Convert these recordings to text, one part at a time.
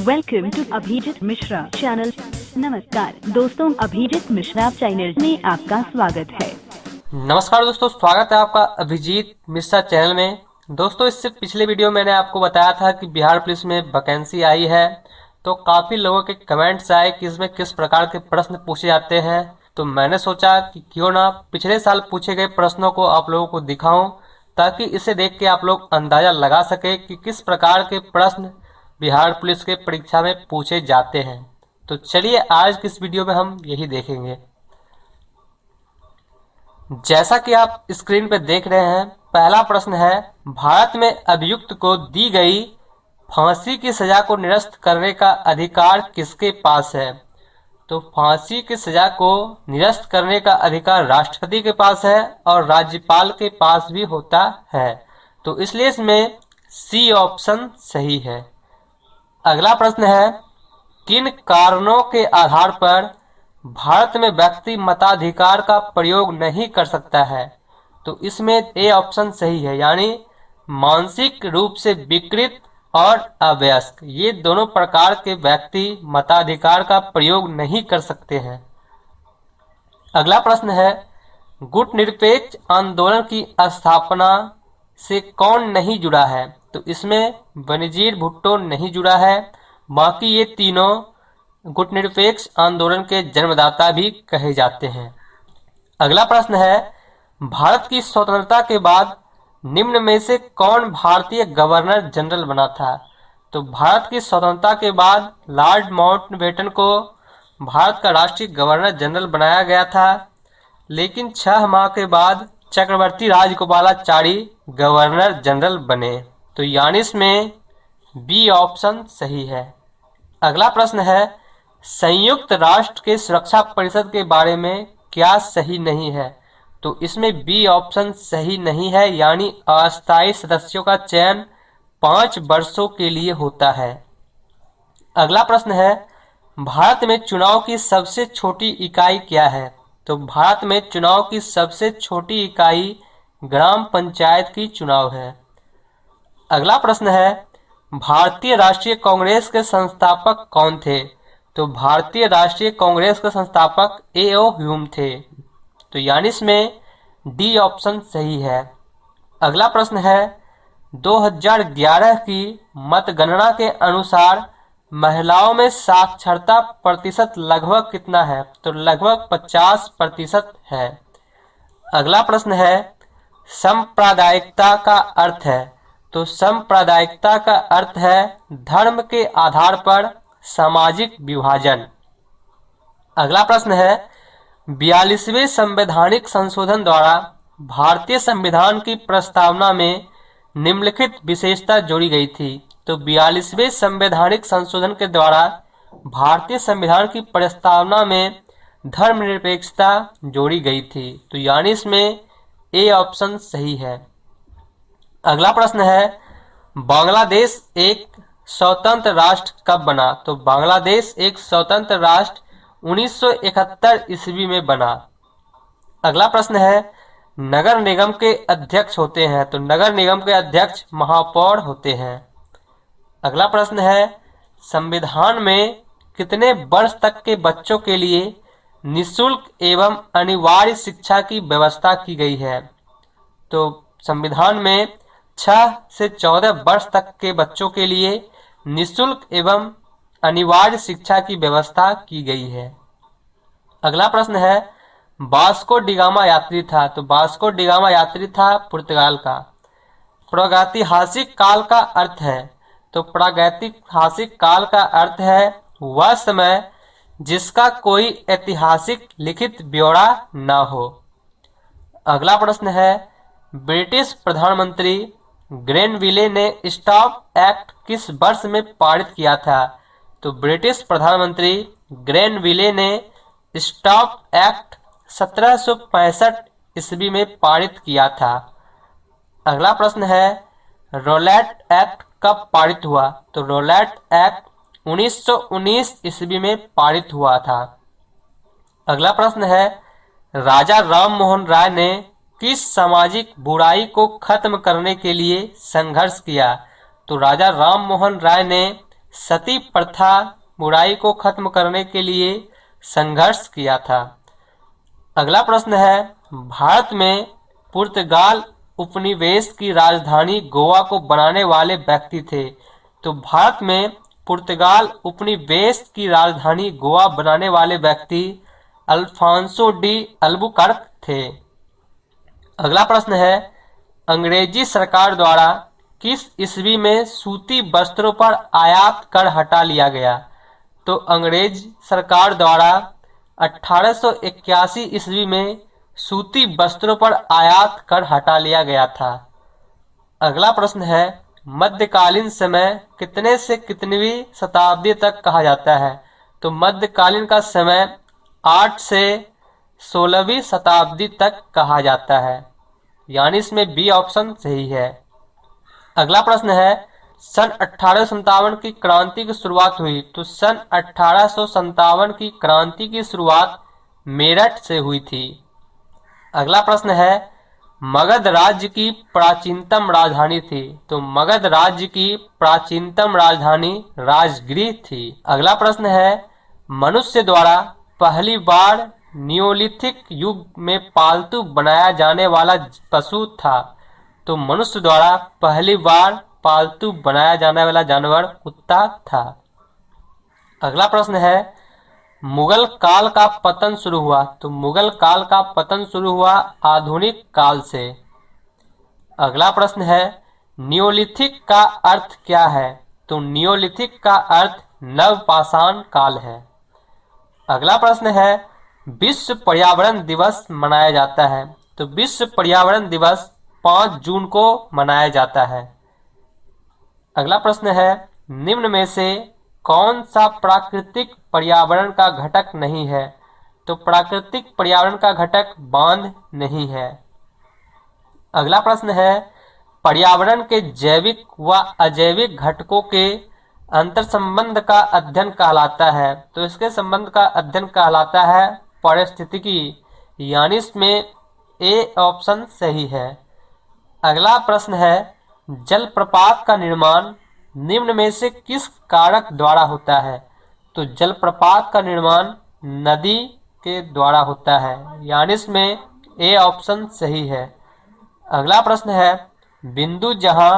Welcome to Abhijeet Mishra channel. नमस्कार दोस्तों, Abhijit Mishra channel में आपका स्वागत है। नमस्कार दोस्तों, स्वागत है आपका अभिजीत मिश्रा चैनल में। दोस्तों, इससे पिछले वीडियो मैंने आपको बताया था कि बिहार पुलिस में वैकेंसी आई है, तो काफ़ी लोगों के कमेंट्स आए कि इसमें किस प्रकार के प्रश्न पूछे जाते हैं। तो मैंने सोचा कि क्यों ना पिछले साल पूछे गए प्रश्नों को आप लोगों को दिखाऊं, ताकि इसे देख के आप लोग अंदाज़ा लगा सके कि किस प्रकार के प्रश्न बिहार पुलिस के परीक्षा में पूछे जाते हैं। तो चलिए आज की इस वीडियो में हम यही देखेंगे। जैसा कि आप स्क्रीन पर देख रहे हैं, पहला प्रश्न है, भारत में अभियुक्त को दी गई फांसी की सजा को निरस्त करने का अधिकार किसके पास है? तो फांसी की सजा को निरस्त करने का अधिकार राष्ट्रपति के पास है और राज्यपाल के पास भी होता है। तो इसलिए इसमें सी ऑप्शन सही है। अगला प्रश्न है, किन कारणों के आधार पर भारत में व्यक्ति मताधिकार का प्रयोग नहीं कर सकता है? तो इसमें ए ऑप्शन सही है, यानी मानसिक रूप से विकृत और अवयस्क, ये दोनों प्रकार के व्यक्ति मताधिकार का प्रयोग नहीं कर सकते हैं। अगला प्रश्न है, गुटनिरपेक्ष आंदोलन की स्थापना से कौन नहीं जुड़ा है? तो इसमें बेनजीर भुट्टो नहीं जुड़ा है, बाकी ये तीनों गुटनिरपेक्ष आंदोलन के जन्मदाता भी कहे जाते हैं। अगला प्रश्न है, भारत की स्वतंत्रता के बाद निम्न में से कौन भारतीय गवर्नर जनरल बना था? तो भारत की स्वतंत्रता के बाद लॉर्ड माउंटबेटन को भारत का राष्ट्रीय गवर्नर जनरल बनाया गया था, लेकिन 6 माह के बाद चक्रवर्ती राजगोपालाचारी गवर्नर जनरल बने। तो यानी इसमें बी ऑप्शन सही है। अगला प्रश्न है, संयुक्त राष्ट्र के सुरक्षा परिषद के बारे में क्या सही नहीं है? तो इसमें बी ऑप्शन सही नहीं है, यानी अस्थायी सदस्यों का चयन 5 वर्षों के लिए होता है। अगला प्रश्न है, भारत में चुनाव की सबसे छोटी इकाई क्या है? तो भारत में चुनाव की सबसे छोटी इकाई ग्राम पंचायत की चुनाव है। अगला प्रश्न है, भारतीय राष्ट्रीय कांग्रेस के संस्थापक कौन थे? तो भारतीय राष्ट्रीय कांग्रेस के संस्थापक ए.ओ. ह्यूम थे। तो यानी इसमें डी ऑप्शन सही है। अगला प्रश्न है, 2011 की मतगणना के अनुसार महिलाओं में साक्षरता प्रतिशत लगभग कितना है? तो लगभग 50% है। अगला प्रश्न है, सांप्रदायिकता का अर्थ है? तो सांप्रदायिकता का अर्थ है धर्म के आधार पर सामाजिक विभाजन। अगला प्रश्न है, 42वें संवैधानिक संशोधन द्वारा भारतीय संविधान की प्रस्तावना में निम्नलिखित विशेषता जोड़ी गई थी। तो 42वें संवैधानिक संशोधन के द्वारा भारतीय संविधान की प्रस्तावना में धर्मनिरपेक्षता जोड़ी गई थी। तो यानी इसमें ए ऑप्शन सही है। अगला प्रश्न है, बांग्लादेश एक स्वतंत्र राष्ट्र कब बना? तो बांग्लादेश एक स्वतंत्र राष्ट्र 1971 ईस्वी में बना। अगला प्रश्न है, नगर निगम के अध्यक्ष होते हैं? तो नगर निगम के अध्यक्ष महापौर होते हैं। अगला प्रश्न है, संविधान में कितने वर्ष तक के बच्चों के लिए निःशुल्क एवं अनिवार्य शिक्षा की व्यवस्था की गई है? तो संविधान में 6 से 14 वर्ष तक के बच्चों के लिए निःशुल्क एवं अनिवार्य शिक्षा की व्यवस्था की गई है। अगला प्रश्न है, वास्को डिगामा यात्री था? तो वास्को डिगामा यात्री था पुर्तगाल का। प्रागैतिहासिक काल का अर्थ है? तो प्रागैतिहासिक काल का अर्थ है वह समय जिसका कोई ऐतिहासिक लिखित ब्यौरा न हो। अगला प्रश्न है, ब्रिटिश प्रधानमंत्री ग्रेनविले ने स्टॉप एक्ट किस वर्ष में पारित किया था? तो ब्रिटिश प्रधानमंत्री ग्रेनविले ने स्टॉप एक्ट 1765 ईस्वी में पारित किया था। अगला प्रश्न है, रॉलेट एक्ट कब पारित हुआ? तो रॉलेट एक्ट 1919 ईस्वी में पारित हुआ था। अगला प्रश्न है, राजा राम मोहन राय ने किस सामाजिक बुराई को खत्म करने के लिए संघर्ष किया? तो राजा राम मोहन राय ने सती प्रथा बुराई को खत्म करने के लिए संघर्ष किया था? अगला प्रश्न है, भारत में पुर्तगाल उपनिवेश की राजधानी गोवा को बनाने वाले व्यक्ति थे। तो भारत में पुर्तगाल उपनिवेश की राजधानी गोवा बनाने वाले व्यक्ति अल्फांसो डी अल्बुकर्क थे। अगला प्रश्न है, अंग्रेजी सरकार द्वारा किस ईस्वी में सूती वस्त्रों पर आयात कर हटा लिया गया? तो अंग्रेज सरकार द्वारा 1881 ईस्वी में सूती वस्त्रों पर आयात कर हटा लिया गया था। अगला प्रश्न है, मध्यकालीन समय कितने से कितनीवीं शताब्दी तक कहा जाता है? तो मध्यकालीन का समय 8 से 16वीं शताब्दी तक कहा जाता है, यानी इसमें बी ऑप्शन सही है। अगला प्रश्न है, सन 1857 की क्रांति की शुरुआत हुई। तो सन 1857 की क्रांति की शुरुआत मेरठ से हुई थी। अगला प्रश्न है, मगध राज्य की प्राचीनतम राजधानी थी। तो मगध राज्य की प्राचीनतम राजधानी राजगृह थी। अगला प्रश्न है, मनुष्य द्वारा पहली बार नियोलिथिक युग में पालतू बनाया जाने वाला पशु था। तो मनुष्य द्वारा पहली बार पालतू बनाया जाने वाला जानवर कुत्ता था। अगला प्रश्न है, मुगल काल का पतन शुरू हुआ। तो मुगल काल का पतन शुरू हुआ आधुनिक काल से। अगला प्रश्न है, नियोलिथिक का अर्थ क्या है? तो नियोलिथिक का अर्थ नवपाषाण काल है। अगला प्रश्न है, विश्व पर्यावरण दिवस मनाया जाता है। तो विश्व पर्यावरण दिवस 5 जून को मनाया जाता है। अगला प्रश्न है, निम्न में से कौन सा प्राकृतिक पर्यावरण का घटक नहीं है? तो प्राकृतिक पर्यावरण का घटक बांध नहीं है। अगला प्रश्न है, पर्यावरण के जैविक व अजैविक घटकों के अंतर संबंध का अध्ययन कहलाता है। तो इसके संबंध का अध्ययन कहलाता है पारिस्थितिकी, यानी इसमें ए ऑप्शन सही है। अगला प्रश्न है, जलप्रपात का निर्माण निम्न में से किस कारक द्वारा होता है? तो जलप्रपात का निर्माण नदी के द्वारा होता है, यानी इसमें ए ऑप्शन सही है। अगला प्रश्न है, बिंदु जहां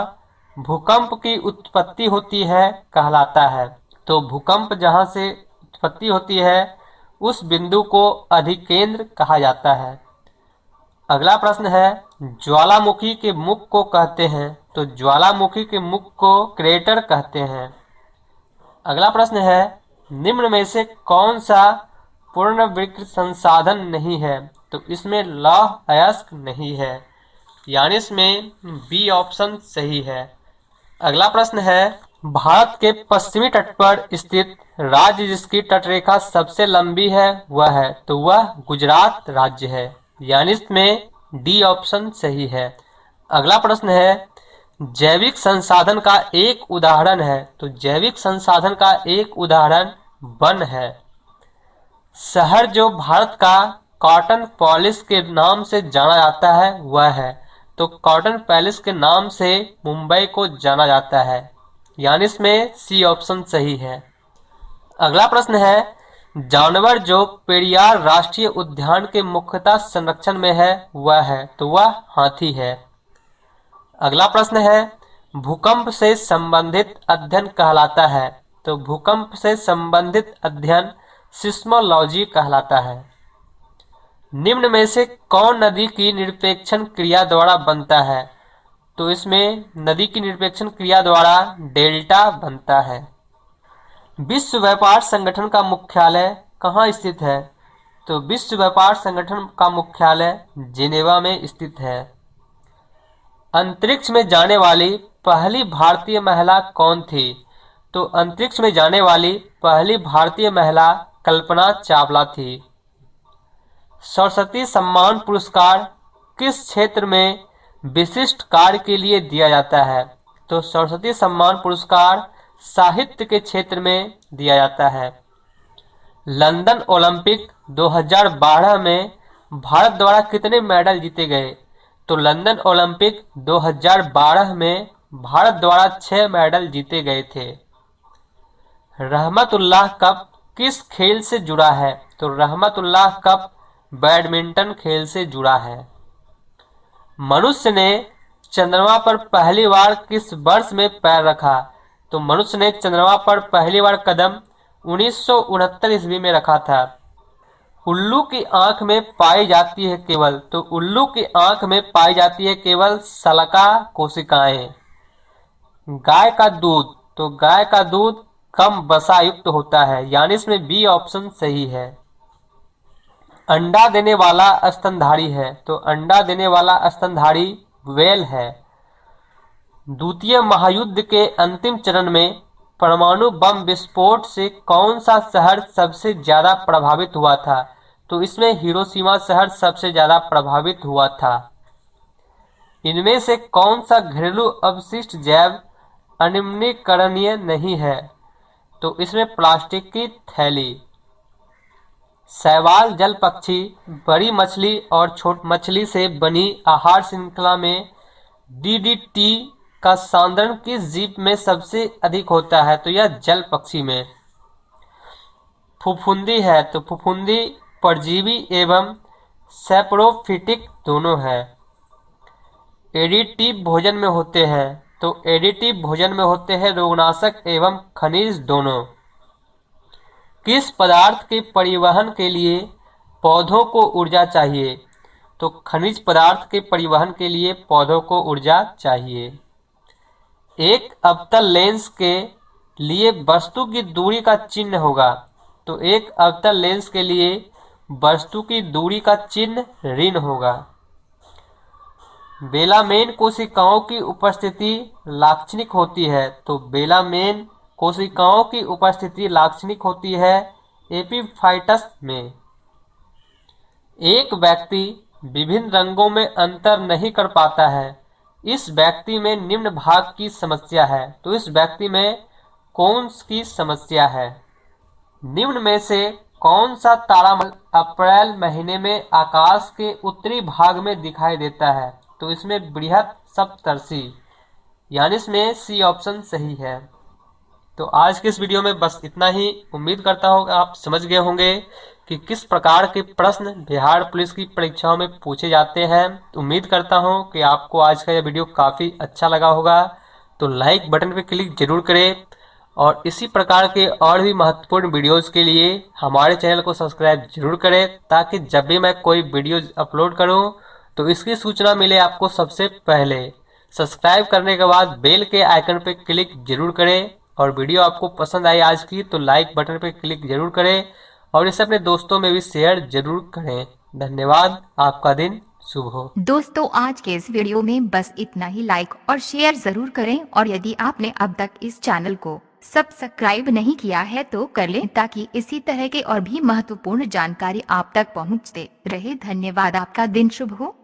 भूकंप की उत्पत्ति होती है कहलाता है। तो भूकंप जहां से उत्पत्ति होती है उस बिंदु को अधिकेंद्र कहा जाता है। अगला प्रश्न है, ज्वालामुखी के मुख को कहते हैं। तो ज्वालामुखी के मुख को क्रेटर कहते हैं। अगला प्रश्न है, निम्न में से कौन सा पूर्ण विकृत संसाधन नहीं है? तो इसमें लौह अयस्क नहीं है, यानी इसमें बी ऑप्शन सही है। अगला प्रश्न है, भारत के पश्चिमी तट पर स्थित राज्य जिसकी तटरेखा सबसे लंबी है वह है। तो वह गुजरात राज्य है, यानी इसमें डी ऑप्शन सही है। अगला प्रश्न है, जैविक संसाधन का एक उदाहरण है। तो जैविक संसाधन का एक उदाहरण वन है। शहर जो भारत का कॉटन पॉलिश के नाम से जाना जाता है वह है। तो कॉटन पैलेस के नाम से मुंबई को जाना जाता है, यानी इसमें सी ऑप्शन सही है। अगला प्रश्न है, जानवर जो पेरियार राष्ट्रीय उद्यान के मुख्यतः संरक्षण में है वह है। तो वह हाथी है। अगला प्रश्न है, भूकंप से संबंधित अध्ययन कहलाता है। तो भूकंप से संबंधित अध्ययन सिस्मोलॉजी कहलाता है। निम्न में से कौन नदी की निरपेक्षण क्रिया द्वारा बनता है? तो इसमें नदी की निरपेक्षण क्रिया द्वारा डेल्टा बनता है। विश्व व्यापार संगठन का मुख्यालय कहाँ स्थित है? तो विश्व व्यापार संगठन का मुख्यालय जिनेवा में स्थित है। अंतरिक्ष में जाने वाली पहली भारतीय महिला कौन थी? तो अंतरिक्ष में जाने वाली पहली भारतीय महिला कल्पना चावला थी। सरस्वती सम्मान पुरस्कार किस क्षेत्र में विशिष्ट कार्य के लिए दिया जाता है? तो सरस्वती सम्मान पुरस्कार साहित्य के क्षेत्र में दिया जाता है। लंदन ओलंपिक 2012 में भारत द्वारा कितने मेडल जीते गए? तो लंदन ओलंपिक 2012 में भारत द्वारा 6 मेडल जीते गए थे। रहमतुल्लाह कप किस खेल से जुड़ा है? तो रहमतुल्लाह कप बैडमिंटन खेल से जुड़ा है। मनुष्य ने चंद्रमा पर पहली बार किस वर्ष में पैर रखा? तो मनुष्य ने चंद्रमा पर पहली बार कदम 1969 ईस्वी में रखा था। उल्लू की आंख में पाई जाती है केवल, तो उल्लू की आंख में पाई जाती है केवल सलका कोशिकाएं। गाय का दूध, तो गाय का दूध कम वसा युक्त होता है, यानी इसमें बी ऑप्शन सही है। अंडा देने वाला स्तनधारी है, तो अंडा देने वाला स्तनधारी व्हेल है। द्वितीय महायुद्ध के अंतिम चरण में परमाणु बम विस्फोट से कौन सा शहर सबसे ज्यादा प्रभावित हुआ था? तो इसमें हिरोशिमा शहर सबसे ज्यादा प्रभावित हुआ था। इनमें से कौन सा घरेलू अपशिष्ट जैव अनिम्नीकरणीय नहीं है? तो इसमें प्लास्टिक की थैली। शैवाल जल पक्षी बड़ी मछली और छोटी मछली से बनी आहार श्रृंखला में डीडीटी का सांद्रण किस जीव में सबसे अधिक होता है? तो यह जल पक्षी में। फुफुंदी है, तो फुफुंदी परजीवी एवं सैप्रोफिटिक दोनों है। एडिटिव भोजन में होते हैं, तो एडिटिव भोजन में होते हैं रोगनाशक एवं खनिज दोनों। किस पदार्थ के परिवहन के लिए पौधों को ऊर्जा चाहिए? तो खनिज पदार्थ के परिवहन के लिए पौधों को ऊर्जा चाहिए। एक अवतल लेंस के लिए वस्तु की दूरी का चिन्ह होगा, तो एक अवतल लेंस के लिए वस्तु की दूरी का चिन्ह ऋण होगा। बेलामेन कोशिकाओं की उपस्थिति लाक्षणिक होती है, तो बेलामेन कोशिकाओं की उपस्थिति लाक्षणिक होती है एपीफाइटस में। एक व्यक्ति विभिन्न रंगों में अंतर नहीं कर पाता है, इस व्यक्ति में निम्न भाग की समस्या है, तो इस व्यक्ति में कौन सी समस्या है? निम्न में से कौन सा तारामंडल अप्रैल महीने में आकाश के उत्तरी भाग में दिखाई देता है? तो इसमें बृहत सप्तर्षि, यानी इसमें सी ऑप्शन सही है। तो आज के इस वीडियो में बस इतना ही। उम्मीद करता हूँ कि आप समझ गए होंगे कि किस प्रकार के प्रश्न बिहार पुलिस की परीक्षाओं में पूछे जाते हैं। उम्मीद करता हूँ कि आपको आज का यह वीडियो काफ़ी अच्छा लगा होगा। तो लाइक बटन पर क्लिक जरूर करें और इसी प्रकार के और भी महत्वपूर्ण वीडियोस के लिए हमारे चैनल को सब्सक्राइब जरूर करें, ताकि जब भी मैं कोई वीडियो अपलोड करूं तो इसकी सूचना मिले आपको सबसे पहले। सब्सक्राइब करने के बाद बेल के आइकन पर क्लिक जरूर करें और वीडियो आपको पसंद आई आज की तो लाइक बटन पर क्लिक जरूर करें और इसे अपने दोस्तों में भी शेयर जरूर करें। धन्यवाद। आपका दिन शुभ हो। दोस्तों आज के इस वीडियो में बस इतना ही। लाइक और शेयर जरूर करें और यदि आपने अब तक इस चैनल को सब्सक्राइब नहीं किया है तो कर लें, ताकि इसी तरह के और भी महत्वपूर्ण जानकारी आप तक पहुंचते रहे। धन्यवाद। आपका दिन शुभ हो।